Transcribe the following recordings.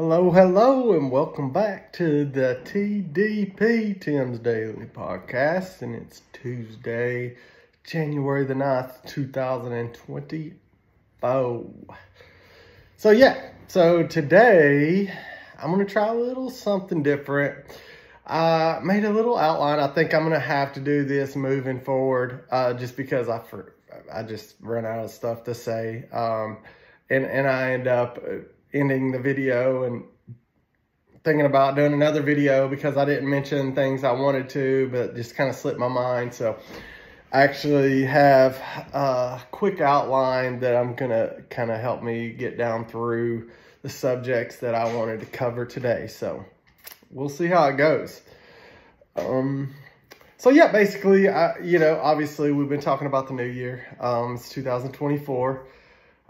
Hello, hello, and welcome back to the TDP, Tim's Daily Podcast, and it's Tuesday, January the 9th, 2024. So today, I'm going to try a little something different. I made a little outline. I think I'm going to have to do this moving forward, just because I just run out of stuff to say, and I end up ending the video and thinking about doing another video because I didn't mention things I wanted to, but just kind of slipped my mind. So I actually have a quick outline that I'm going to kind of help me get down through the subjects that I wanted to cover today. So we'll see how it goes. Basically, obviously we've been talking about the new year. It's 2024.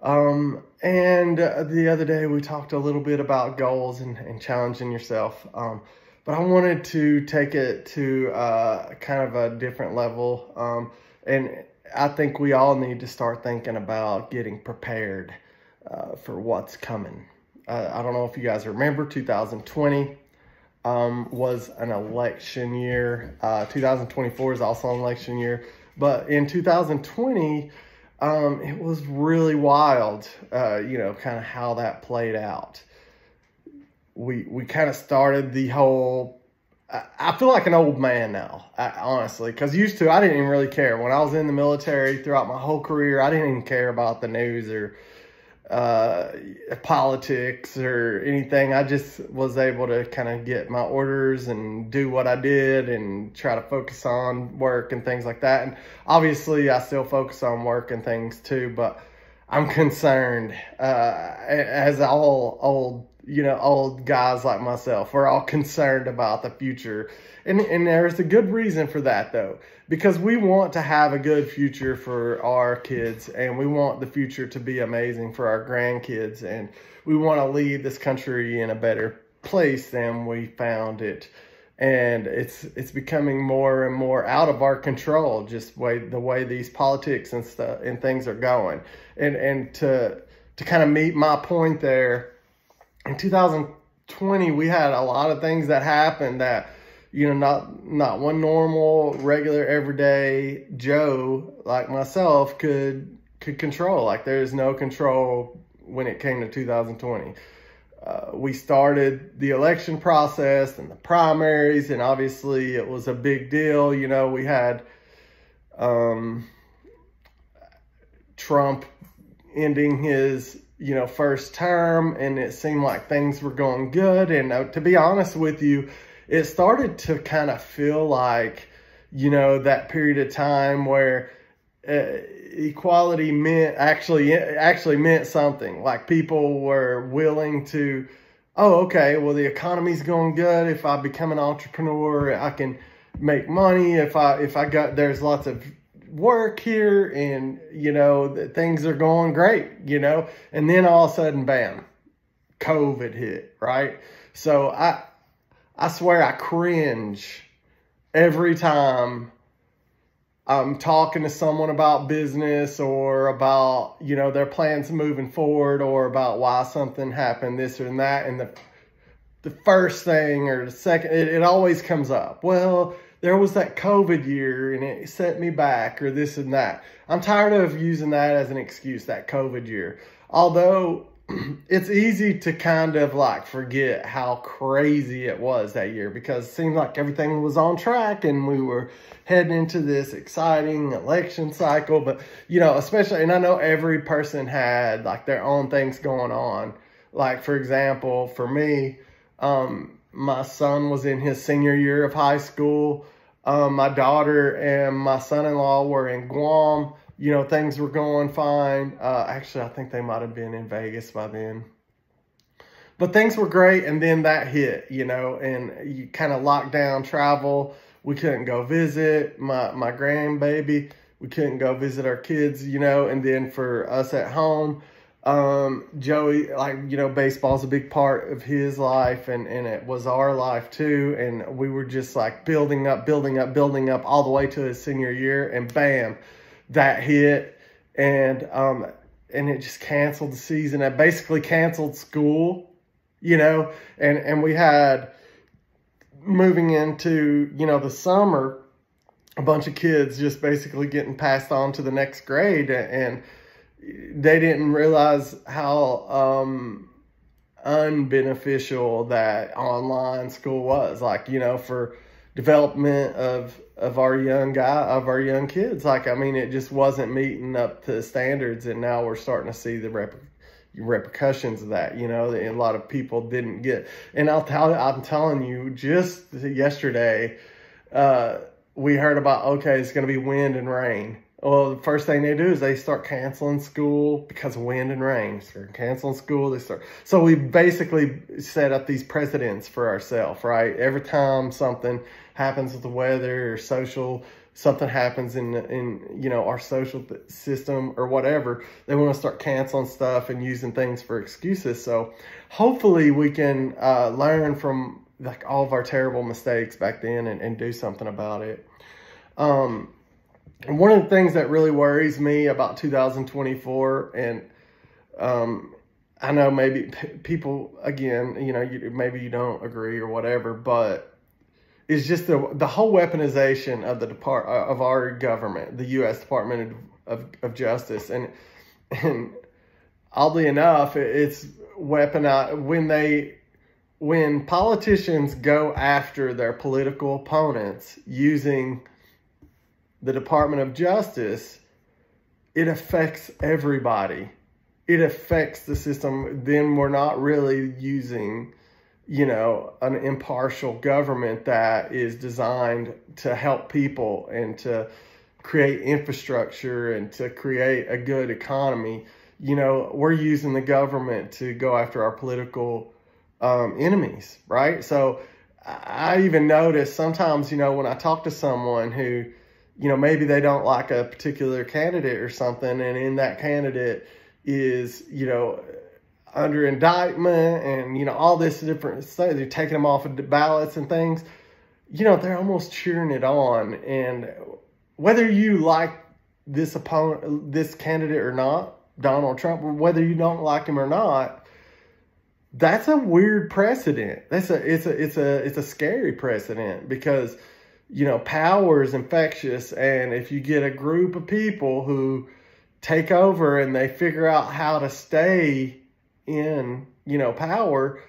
And the other day we talked a little bit about goals and challenging yourself. But I wanted to take it to kind of a different level. And I think we all need to start thinking about getting prepared for what's coming. I don't know if you guys remember, 2020 was an election year. 2024 is also an election year. But in 2020, it was really wild, kind of how that played out. We kind of started the whole, I feel like an old man now, honestly, because used to, I didn't even really care. When I was in the military throughout my whole career, I didn't even care about the news or politics or anything. I just was able to kind of get my orders and do what I did and try to focus on work and things like that. And obviously I still focus on work and things too, but I'm concerned, as all old guys like myself, we're all concerned about the future. And there's a good reason for that though, because we want to have a good future for our kids, and we want the future to be amazing for our grandkids, and we want to leave this country in a better place than we found it. And it's becoming more and more out of our control, just the way these politics and stuff and things are going. And to kind of meet my point there, in 2020 we had a lot of things that happened that, not one normal, regular, everyday Joe like myself could control. Like, there's no control when it came to 2020. We started the election process and the primaries, and obviously it was a big deal. We had Trump ending his first term, and it seemed like things were going good. And to be honest with you, it started to kind of feel like, that period of time where equality actually meant something. Like, people were willing to, oh, okay, well, the economy's going good. If I become an entrepreneur, I can make money. There's lots of work here, and things are going great, and then all of a sudden, bam, COVID hit, right? So I swear I cringe every time I'm talking to someone about business or about, their plans moving forward, or about why something happened, this or that. And the first thing or the second, it always comes up. Well, there was that COVID year and it set me back, or this and that. I'm tired of using that as an excuse, that COVID year. Although it's easy to kind of like forget how crazy it was that year, because it seemed like everything was on track and we were heading into this exciting election cycle. But, especially, and I know every person had like their own things going on. Like, for example, for me, my son was in his senior year of high school. My daughter and my son-in-law were in Guam. Things were going fine. Actually, I think they might have been in Vegas by then. But things were great, and then that hit, and you kind of locked down travel. We couldn't go visit my grandbaby. We couldn't go visit our kids, and then for us at home, Joey, baseball's a big part of his life, and it was our life too. And we were just like building up all the way to his senior year, and bam, that hit. And it just canceled the season. It basically canceled school you know, and we had, moving into, you know, the summer, a bunch of kids just basically getting passed on to the next grade, and they didn't realize how unbeneficial that online school was, like, you know, for development of our our young kids. Like, I mean, it just wasn't meeting up to standards, and now we're starting to see the repercussions of that. You know, a lot of people didn't get, and I'm telling you, just yesterday, we heard about, okay, it's going to be wind and rain. Well, the first thing they do is they start canceling school because of wind and rain. They're canceling school. So we basically set up these precedents for ourselves, right? Every time something happens with the weather or something happens in you know, our social system or whatever, they want to start canceling stuff and using things for excuses. So hopefully we can learn from like all of our terrible mistakes back then and do something about it. And one of the things that really worries me about 2024, and I know maybe people, again, you know, maybe you don't agree or whatever, but it's just the whole weaponization of of our government, the U.S. Department of Justice, and oddly enough, it's weaponized when politicians go after their political opponents using the Department of Justice. It affects everybody. It affects the system. Then we're not really using, you know, an impartial government that is designed to help people and to create infrastructure and to create a good economy. You know, we're using the government to go after our political enemies, right? So I even notice sometimes, you know, when I talk to someone who, you know, maybe they don't like a particular candidate or something, and in that candidate is, you know, under indictment and, you know, all this different stuff, they're taking them off of the ballots and things, you know, they're almost cheering it on. And whether you like this candidate or not, Donald Trump, or whether you don't like him or not, that's a weird precedent. It's a scary precedent, because, you know, power is infectious, and if you get a group of people who take over and they figure out how to stay in, you know, power,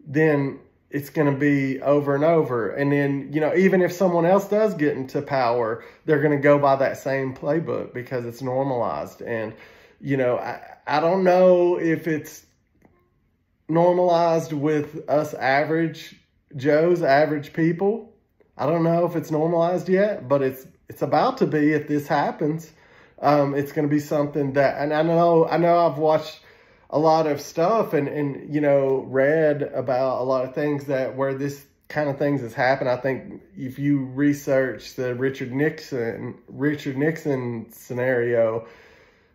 then it's going to be over and over. And then, you know, even if someone else does get into power, they're going to go by that same playbook because it's normalized. And, you know, I don't know if it's normalized with us average Joes, average people. I don't know if it's normalized yet, but it's about to be if this happens. It's going to be something that, and I know I've watched a lot of stuff and you know, read about a lot of things that where this kind of things has happened. I think if you research the Richard Nixon scenario,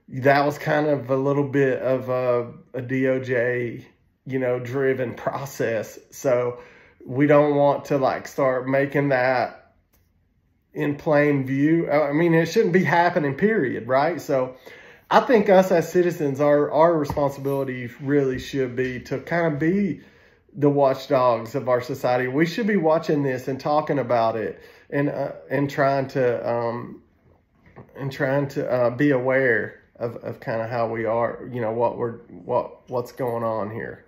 that was kind of a little bit of a DOJ, you know, driven process. So we don't want to like start making that in plain view. I mean, it shouldn't be happening, period, right? So I think us as citizens, our responsibility really should be to kind of be the watchdogs of our society. We should be watching this and talking about it and trying to be aware of kind of how we are, you know, what's going on here.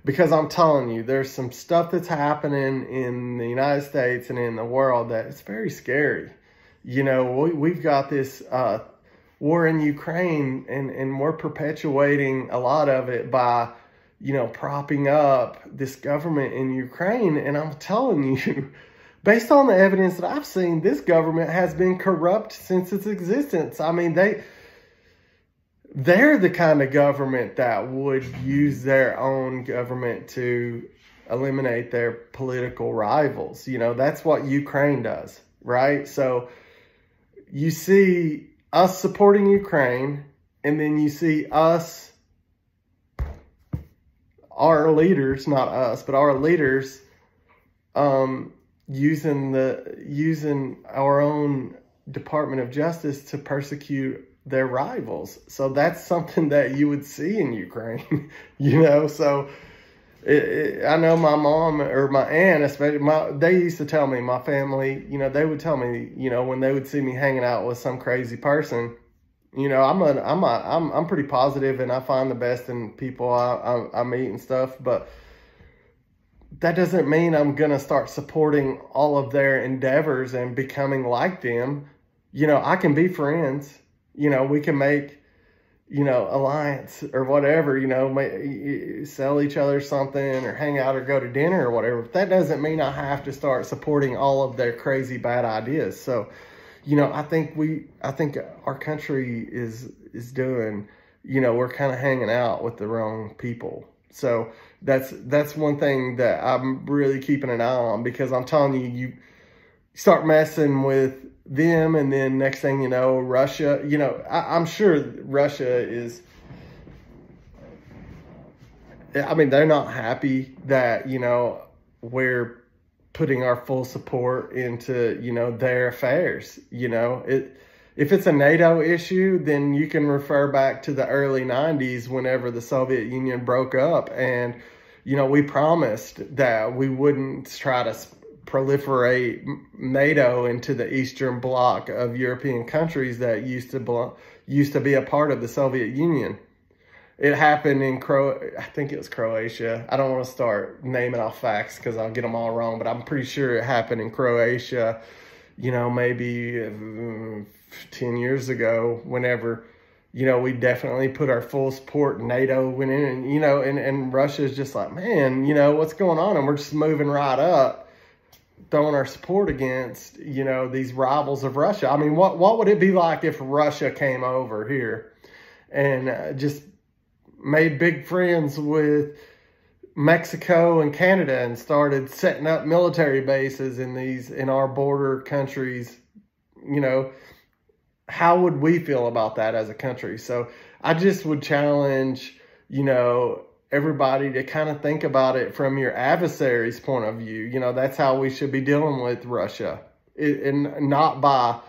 Because I'm telling you, there's some stuff that's happening in the United States and in the world that it's very scary. You know, we've got this war in Ukraine, and we're perpetuating a lot of it by, you know, propping up this government in Ukraine. And I'm telling you, based on the evidence that I've seen, this government has been corrupt since its existence. I mean, they're the kind of government that would use their own government to eliminate their political rivals. You know, that's what Ukraine does, right? So you see us supporting Ukraine, and then you see us, our leaders, not us, but our leaders, using our own Department of Justice to persecute their rivals. So that's something that you would see in Ukraine, you know? So I know my mom or my aunt, especially they used to tell me, my family, they would tell me, when they would see me hanging out with some crazy person, I'm pretty positive and I find the best in people I meet and stuff, but that doesn't mean I'm going to start supporting all of their endeavors and becoming like them. I can be friends, we can make, alliance or whatever, sell each other something or hang out or go to dinner or whatever. But that doesn't mean I have to start supporting all of their crazy bad ideas. So, I think our country is doing, we're kind of hanging out with the wrong people. So that's one thing that I'm really keeping an eye on, because I'm telling you, you start messing with them, and then next thing you know, Russia, I'm sure Russia is, they're not happy that, we're putting our full support into, their affairs. If it's a NATO issue, then you can refer back to the early 90s whenever the Soviet Union broke up. And, we promised that we wouldn't try to proliferate NATO into the Eastern Bloc of European countries that used to be a part of the Soviet Union. It happened in I think it was Croatia. I don't want to start naming off facts because I'll get them all wrong, but I'm pretty sure it happened in Croatia, maybe 10 years ago, whenever, we definitely put our full support. NATO went in, and, and Russia's just like, man, what's going on? And we're just moving right up, throwing our support against, these rivals of Russia. What would it be like if Russia came over here and just made big friends with Mexico and Canada and started setting up military bases in our border countries? How would we feel about that as a country? So I just would challenge, everybody to kind of think about it from your adversary's point of view. That's how we should be dealing with Russia, and not by,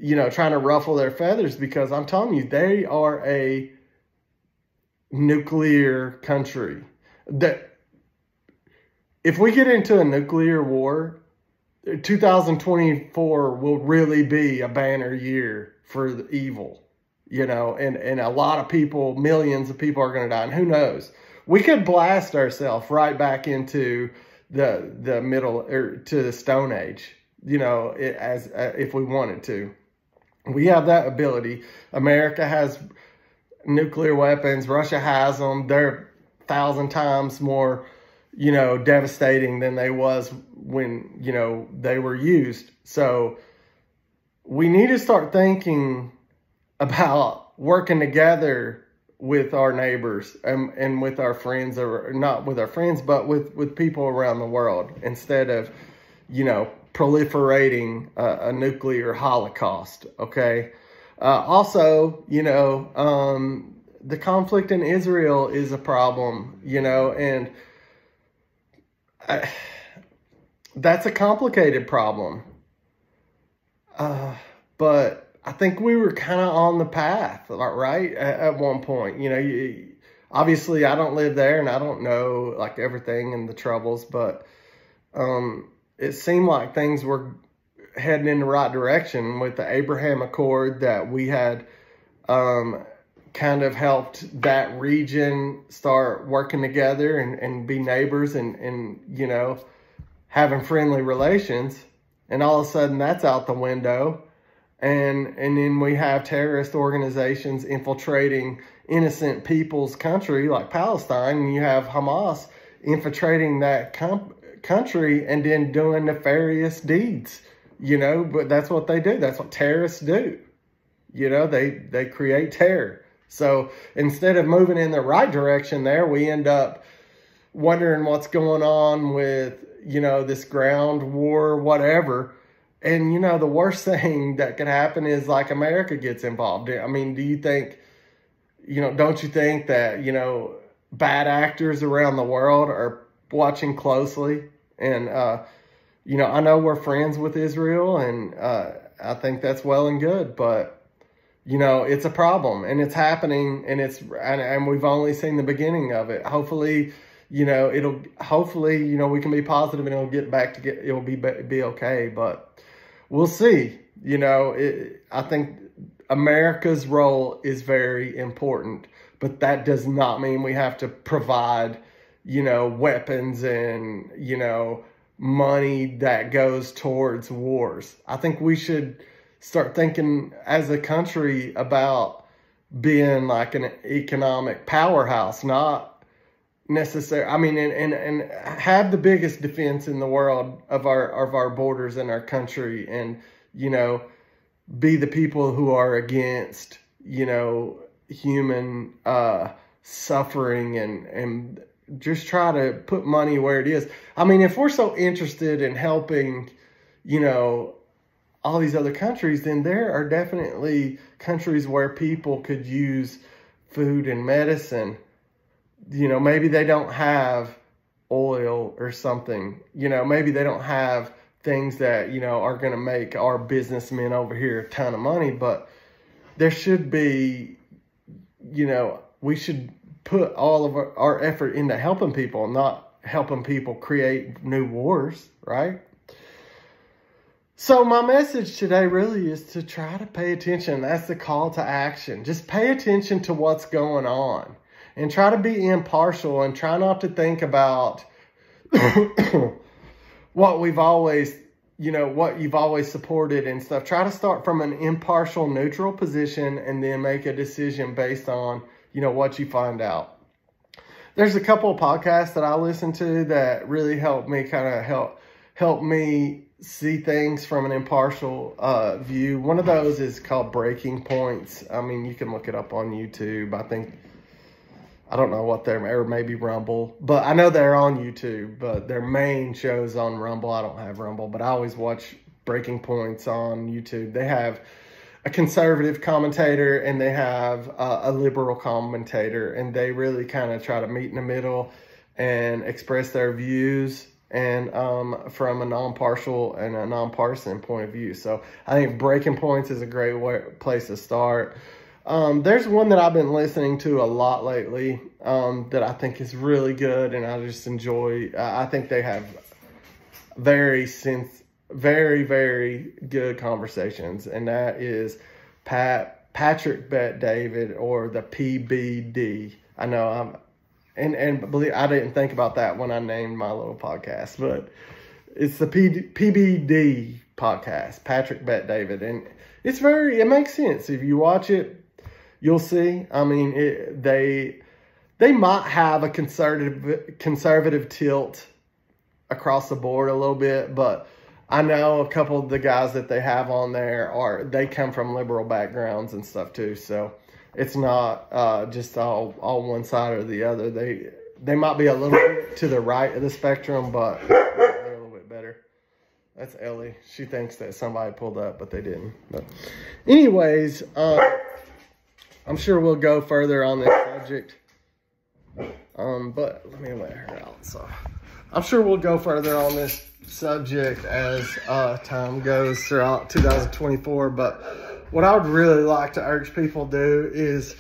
trying to ruffle their feathers, because I'm telling you, they are a nuclear country. That if we get into a nuclear war, 2024 will really be a banner year for the evil, and a lot of people, millions of people are going to die. And who knows? We could blast ourselves right back into the middle, or to the Stone Age, if we wanted to. We have that ability. America has nuclear weapons. Russia has them. They're 1,000 times more, devastating than they was when, they were used. So we need to start thinking about working together with our neighbors and with our friends, or not with our friends, but with people around the world, instead of, proliferating a nuclear holocaust. Okay. Also, the conflict in Israel is a problem, and that's a complicated problem. But I think we were kind of on the path, right? At one point, obviously I don't live there and I don't know like everything and the troubles, but it seemed like things were heading in the right direction with the Abraham Accord, that we had kind of helped that region start working together and be neighbors and having friendly relations. And all of a sudden that's out the window. And then we have terrorist organizations infiltrating innocent people's country like Palestine, and you have Hamas infiltrating that country and then doing nefarious deeds, but that's what they do. That's what terrorists do. They create terror. So instead of moving in the right direction there, we end up wondering what's going on with, this ground war, whatever. And, the worst thing that could happen is like America gets involved. Do you think, don't you think that, bad actors around the world are watching closely? And, I know we're friends with Israel, and I think that's well and good, but it's a problem, and it's happening, and we've only seen the beginning of it. Hopefully you know, it'll hopefully, you know, we can be positive and it'll be okay. But we'll see. You know, I think America's role is very important, but that does not mean we have to provide, you know, weapons and, you know, money that goes towards wars. I think we should start thinking as a country about being like an economic powerhouse, not necessarily, I mean, and have the biggest defense in the world of our borders and our country, and, you know, be the people who are against, you know, human suffering, and just try to put money where it is. I mean, if we're so interested in helping, you know, all these other countries, then there are definitely countries where people could use food and medicine. You know, maybe they don't have oil or something. You know, maybe they don't have things that, you know, are going to make our businessmen over here a ton of money, but there should be, you know, we should put all of our effort into helping people, not helping people create new wars, right? So my message today really is to try to pay attention. That's the call to action. Just pay attention to what's going on and try to be impartial, and try not to think about what we've always, you know, what you've always supported and stuff. Try to start from an impartial, neutral position and then make a decision based on, you know, what you find out. There's a couple of podcasts that I listen to that really help me help me see things from an impartial view. One of those is called Breaking Points. I mean, you can look it up on YouTube. I don't know what or maybe Rumble, but I know they're on YouTube, but their main show's on Rumble. I don't have Rumble, but I always watch Breaking Points on YouTube. They have a conservative commentator and they have a liberal commentator, and they really kind of try to meet in the middle and express their views, and from a non-partial and a non-partisan point of view. So I think Breaking Points is a great place to start. There's one that I've been listening to a lot lately that I think is really good, and I just enjoy. I think they have very, very good conversations, and that is Patrick Bet David, or the PBD. I know and believe I didn't think about that when I named my little podcast, but it's the PBD podcast, Patrick Bet David, and it makes sense if you watch it. You'll see. I mean, they might have a conservative tilt across the board a little bit, but I know a couple of the guys that they have on there they come from liberal backgrounds and stuff too. So it's not just all one side or the other. They might be a little bit to the right of the spectrum, but they're a little bit better. That's Ellie. She thinks that somebody pulled up, but they didn't. But anyways, I'm sure we'll go further on this subject. But let me let her out. So I'm sure we'll go further on this subject as time goes throughout 2024. But what I would really like to urge people to do is,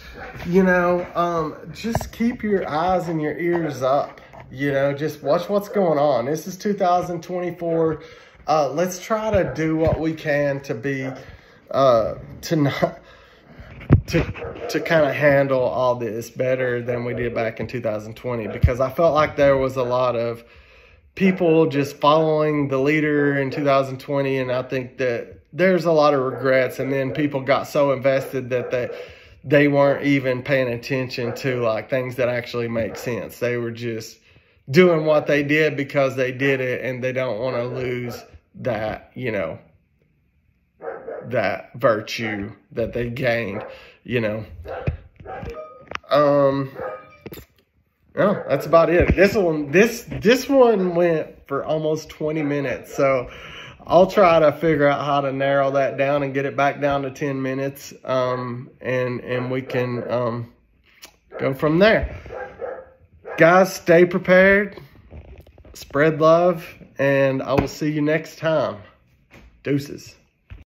you know, just keep your eyes and your ears up. You know, just watch what's going on. This is 2024. Let's try to do what we can to be, to kind of handle all this better than we did back in 2020, because I felt like there was a lot of people just following the leader in 2020, and I think that there's a lot of regrets, and then people got so invested that they weren't even paying attention to like things that actually make sense. They were just doing what they did because they did it, and they don't want to lose that, you know, that virtue that they gained, you know. No, that's about it. This one went for almost 20 minutes, so I'll try to figure out how to narrow that down and get it back down to 10 minutes, and we can go from there. Guys, stay prepared, spread love, and I will see you next time. Deuces.